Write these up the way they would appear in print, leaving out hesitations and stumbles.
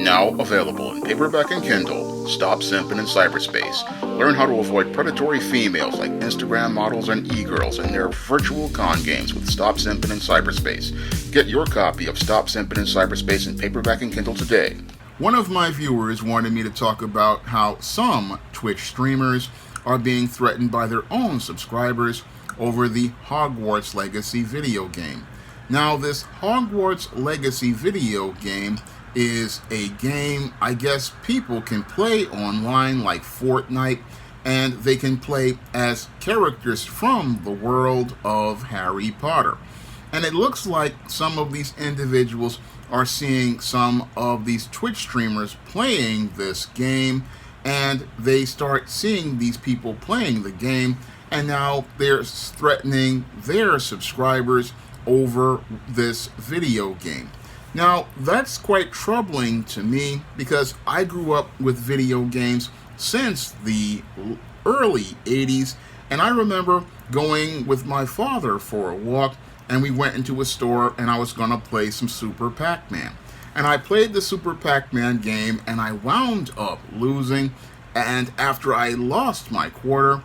Now available in paperback and Kindle, Stop Simping in Cyberspace. Learn how to avoid predatory females like Instagram models and e-girls in their virtual con games with Stop Simping in Cyberspace. Get your copy of Stop Simping in Cyberspace in paperback and Kindle today. One of my viewers wanted me to talk about how some Twitch streamers are being threatened by their own subscribers over the Hogwarts Legacy video game. Now, this Hogwarts Legacy video game is a game I guess people can play online like Fortnite, and they can play as characters from the world of Harry Potter. And it looks like some of these individuals are seeing some of these Twitch streamers playing this game, and they start seeing these people playing the game, and now they're threatening their subscribers over this video game. Now, that's quite troubling to me because I grew up with video games since the early 80s, and I remember going with my father for a walk, and we went into a store and I was going to play some Super Pac-Man. And I played the Super Pac-Man game and I wound up losing, and after I lost my quarter,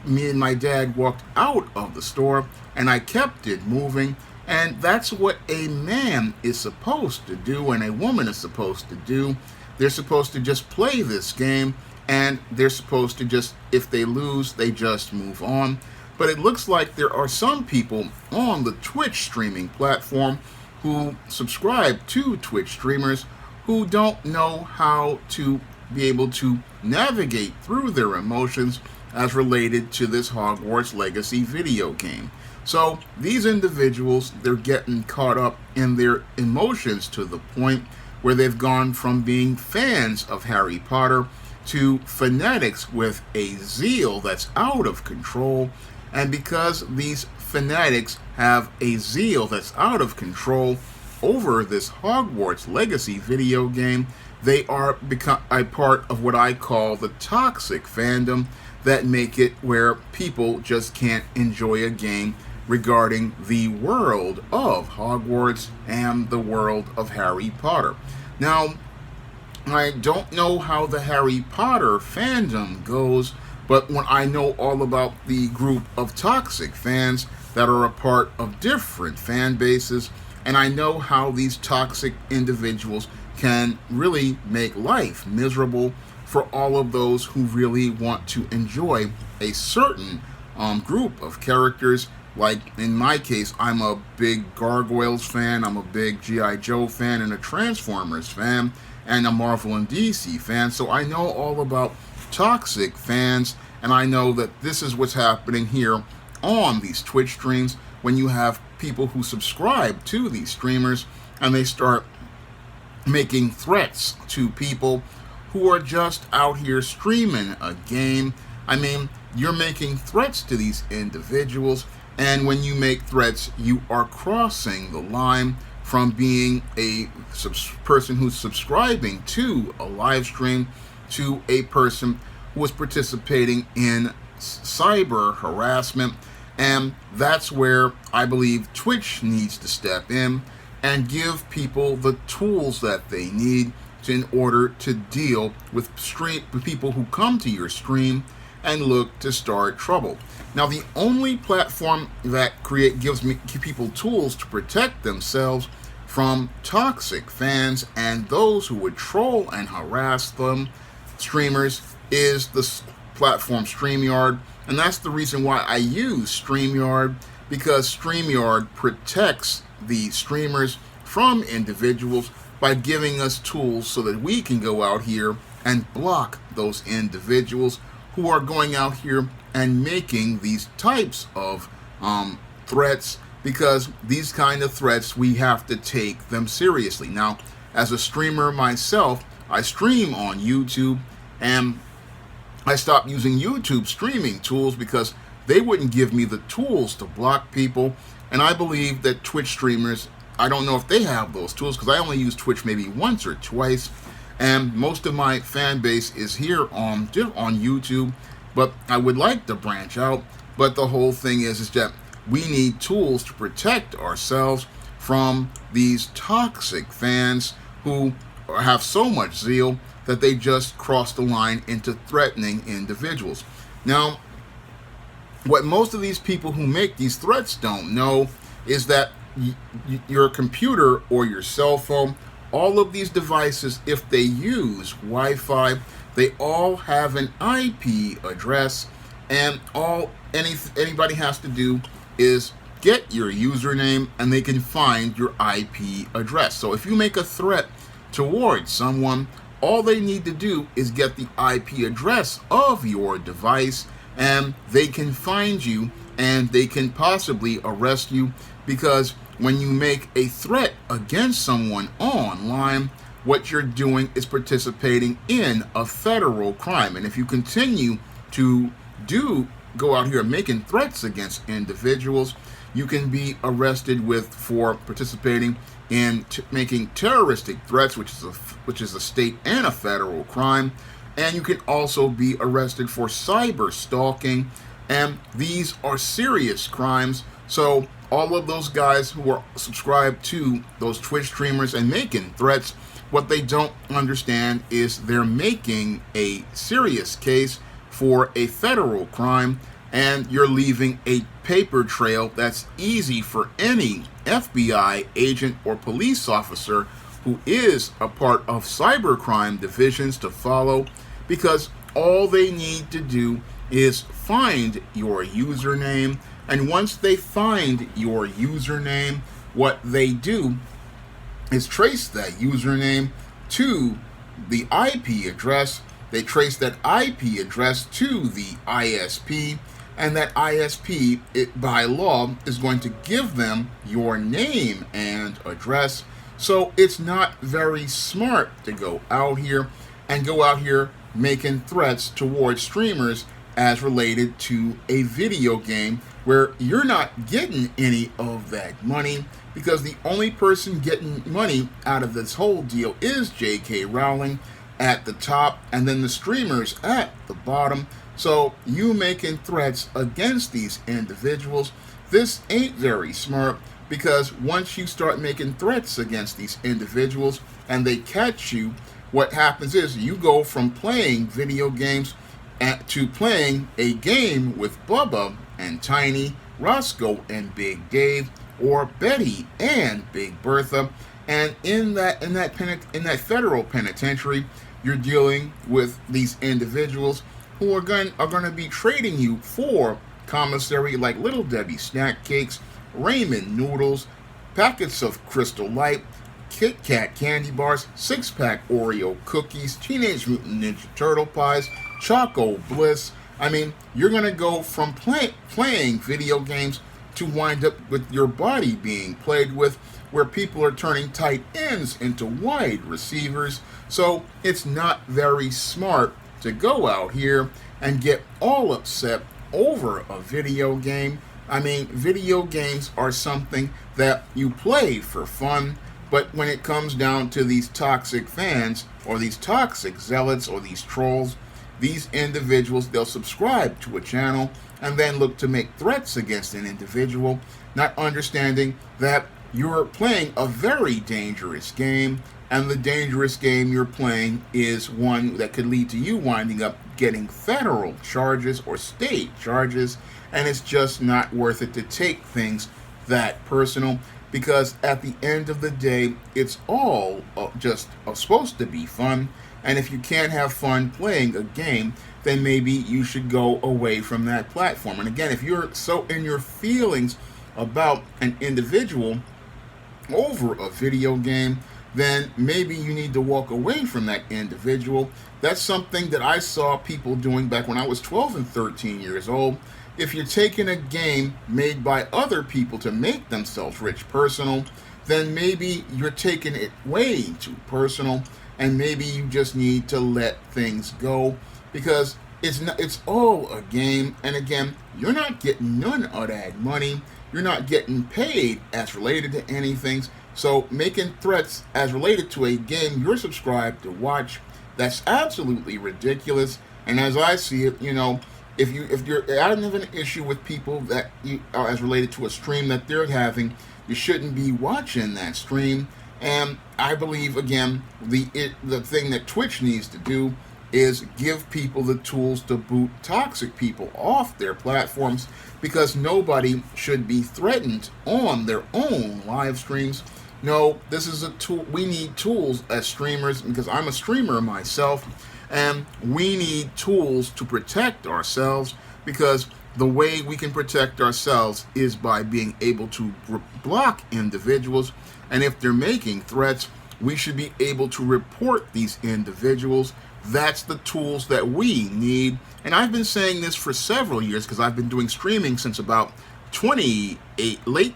me and my dad walked out of the store and I kept it moving. And that's what a man is supposed to do and a woman is supposed to do. They're supposed to just play this game, and they're supposed to just, if they lose, they just move on. But it looks like there are some people on the Twitch streaming platform who subscribe to Twitch streamers who don't know how to be able to navigate through their emotions as related to this Hogwarts Legacy video game. So these individuals, they're getting caught up in their emotions to the point where they've gone from being fans of Harry Potter to fanatics with a zeal that's out of control. And because these fanatics have a zeal that's out of control over this Hogwarts Legacy video game, they are become a part of what I call the toxic fandom that make it where people just can't enjoy a game regarding the world of Hogwarts and the world of Harry Potter. Now, I don't know how the Harry Potter fandom goes, but when I know all about the group of toxic fans that are a part of different fan bases, and I know how these toxic individuals can really make life miserable for all of those who really want to enjoy a certain group of characters. Like in my case, I'm a big Gargoyles fan, I'm a big G.I. Joe fan, and a Transformers fan, and a Marvel and DC fan. So I know all about toxic fans, and I know that this is what's happening here on these Twitch streams when you have people who subscribe to these streamers and they start making threats to people who are just out here streaming a game. I mean, you're making threats to these individuals, and when you make threats, you are crossing the line from being a person who's subscribing to a live stream to a person who is participating in cyber harassment. And that's where I believe Twitch needs to step in and give people the tools that they need in order to deal with people who come to your stream and look to start trouble. Now, the only platform that gives people tools to protect themselves from toxic fans and those who would troll and harass them, streamers, is the platform StreamYard. And that's the reason why I use StreamYard, because StreamYard protects the streamers from individuals by giving us tools so that we can go out here and block those individuals who are going out here and making these types of threats, because these kind of threats, we have to take them seriously. Now, as a streamer myself, I stream on YouTube, and I stopped using YouTube streaming tools because they wouldn't give me the tools to block people. And I believe that Twitch streamers, I don't know if they have those tools, because I only use Twitch maybe once or twice, and most of my fan base is here on YouTube. But I would like to branch out. But the whole thing is that we need tools to protect ourselves from these toxic fans who or have so much zeal that they just cross the line into threatening individuals. Now, what most of these people who make these threats don't know is that your computer or your cell phone, all of these devices, if they use Wi-Fi, they all have an IP address, and anybody has to do is get your username and they can find your IP address. So if you make a threat towards someone, all they need to do is get the IP address of your device and they can find you and they can possibly arrest you, because when you make a threat against someone online, what you're doing is participating in a federal crime. And if you continue to go out here making threats against individuals, you can be arrested for participating in making terroristic threats, which is a state and a federal crime. And you can also be arrested for cyber stalking, and these are serious crimes. So all of those guys who are subscribed to those Twitch streamers and making threats, what they don't understand is they're making a serious case for a federal crime, and you're leaving a paper trail that's easy for any FBI agent or police officer who is a part of cybercrime divisions to follow, because all they need to do is find your username, and once they find your username, what they do is trace that username to the IP address. They trace that IP address to the ISP, and that ISP, by law, is going to give them your name and address. So it's not very smart to go out here making threats towards streamers as related to a video game where you're not getting any of that money, because the only person getting money out of this whole deal is J.K. Rowling at the top and then the streamers at the bottom. So you making threats against these individuals, this ain't very smart, because once you start making threats against these individuals and they catch you, what happens is you go from playing video games to playing a game with Bubba and Tiny, Roscoe and Big Dave, or Betty and Big Bertha. And in that federal penitentiary, you're dealing with these individuals who are going to be trading you for commissary like Little Debbie snack cakes, ramen noodles, packets of Crystal Light, Kit Kat candy bars, 6-pack Oreo cookies, Teenage Mutant Ninja Turtle pies, Choco Bliss. I mean, you're going to go from playing video games to wind up with your body being played with, where people are turning tight ends into wide receivers. So it's not very smart to go out here and get all upset over a video game. I mean, video games are something that you play for fun, but when it comes down to these toxic fans or these toxic zealots or these trolls, these individuals, they'll subscribe to a channel and then look to make threats against an individual, not understanding that you're playing a very dangerous game, and the dangerous game you're playing is one that could lead to you winding up getting federal charges or state charges, and it's just not worth it to take things that personal, because at the end of the day, it's all just supposed to be fun. And if you can't have fun playing a game, then maybe you should go away from that platform. And again, if you're so in your feelings about an individual over a video game, then maybe you need to walk away from that individual. That's something that I saw people doing back when I was 12 and 13 years old. If you're taking a game made by other people to make themselves rich personal, then maybe you're taking it way too personal, and maybe you just need to let things go, because it's all a game. And again, you're not getting none of that money. You're not getting paid as related to anything. So making threats as related to a game you're subscribed to watch, that's absolutely ridiculous. And as I see it, if you're having an issue with people that you are as related to a stream that they're having, you shouldn't be watching that stream. And I believe, again, the thing that Twitch needs to do is give people the tools to boot toxic people off their platforms, because nobody should be threatened on their own live streams. No, this is a tool. We need tools as streamers, because I'm a streamer myself, and we need tools to protect ourselves, because the way we can protect ourselves is by being able to block individuals. And if they're making threats, we should be able to report these individuals. That's the tools that we need. And I've been saying this for several years, because I've been doing streaming since about late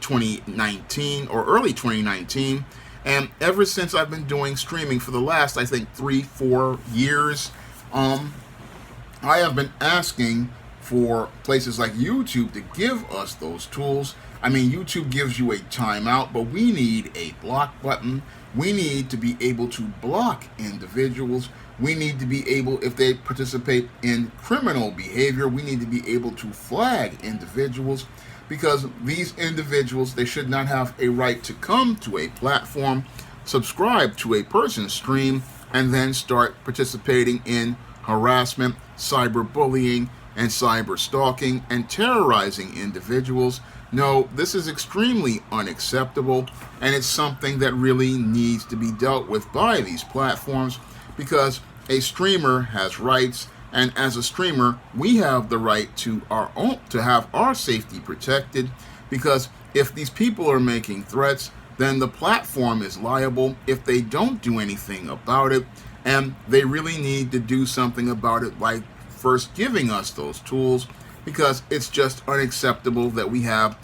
2019 or early 2019. And ever since I've been doing streaming for the last, I think, 3-4 years, I have been asking for places like YouTube to give us those tools. I mean, YouTube gives you a timeout, but we need a block button. We need to be able to block individuals. We need to be able, if they participate in criminal behavior, we need to be able to flag individuals, because these individuals, they should not have a right to come to a platform, subscribe to a person's stream, and then start participating in harassment, cyberbullying, and cyber stalking, and terrorizing individuals. No, this is extremely unacceptable, and it's something that really needs to be dealt with by these platforms, because a streamer has rights, and as a streamer, we have the right to have our safety protected, because if these people are making threats, then the platform is liable if they don't do anything about it, and they really need to do something about it, like first giving us those tools, because it's just unacceptable that we have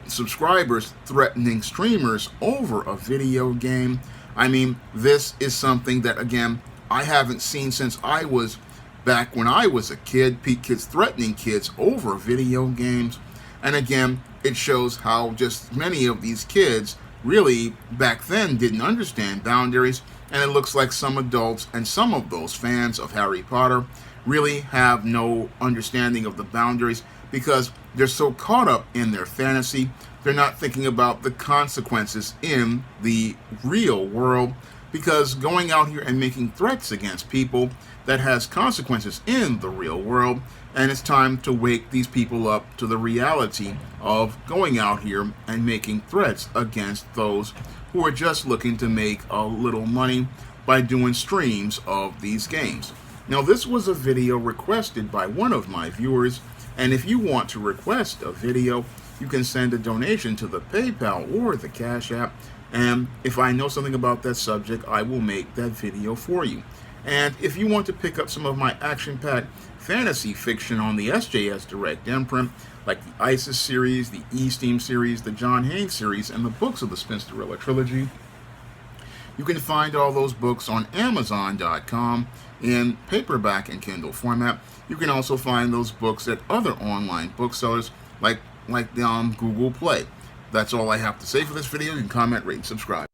subscribers threatening streamers over a video game. I mean, this is something that, again, I haven't seen since I was back when I was a kid, kids threatening kids over video games. And again, it shows how just many of these kids really back then didn't understand boundaries, and it looks like some adults and some of those fans of Harry Potter really have no understanding of the boundaries, because they're so caught up in their fantasy, they're not thinking about the consequences in the real world, because going out here and making threats against people, that has consequences in the real world, and it's time to wake these people up to the reality of going out here and making threats against those who are just looking to make a little money by doing streams of these games. Now, this was a video requested by one of my viewers, and if you want to request a video, you can send a donation to the PayPal or the Cash App, and if I know something about that subject, I will make that video for you. And if you want to pick up some of my action-packed fantasy fiction on the SJS Direct imprint, like the ISIS series, the E-Steam series, the John Haynes series, and the books of the Spinsterella trilogy, you can find all those books on Amazon.com in paperback and Kindle format. You can also find those books at other online booksellers like Google Play. That's all I have to say for this video. You can comment, rate, and subscribe.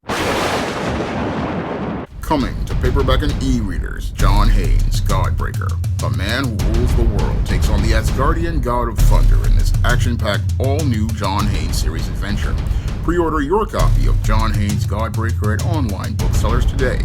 Coming to paperback and e-readers, John Haynes, Godbreaker. The man who rules the world takes on the Asgardian god of thunder in this action-packed, all-new John Haynes series adventure. Pre-order your copy of John Haynes, Godbreaker at online booksellers today.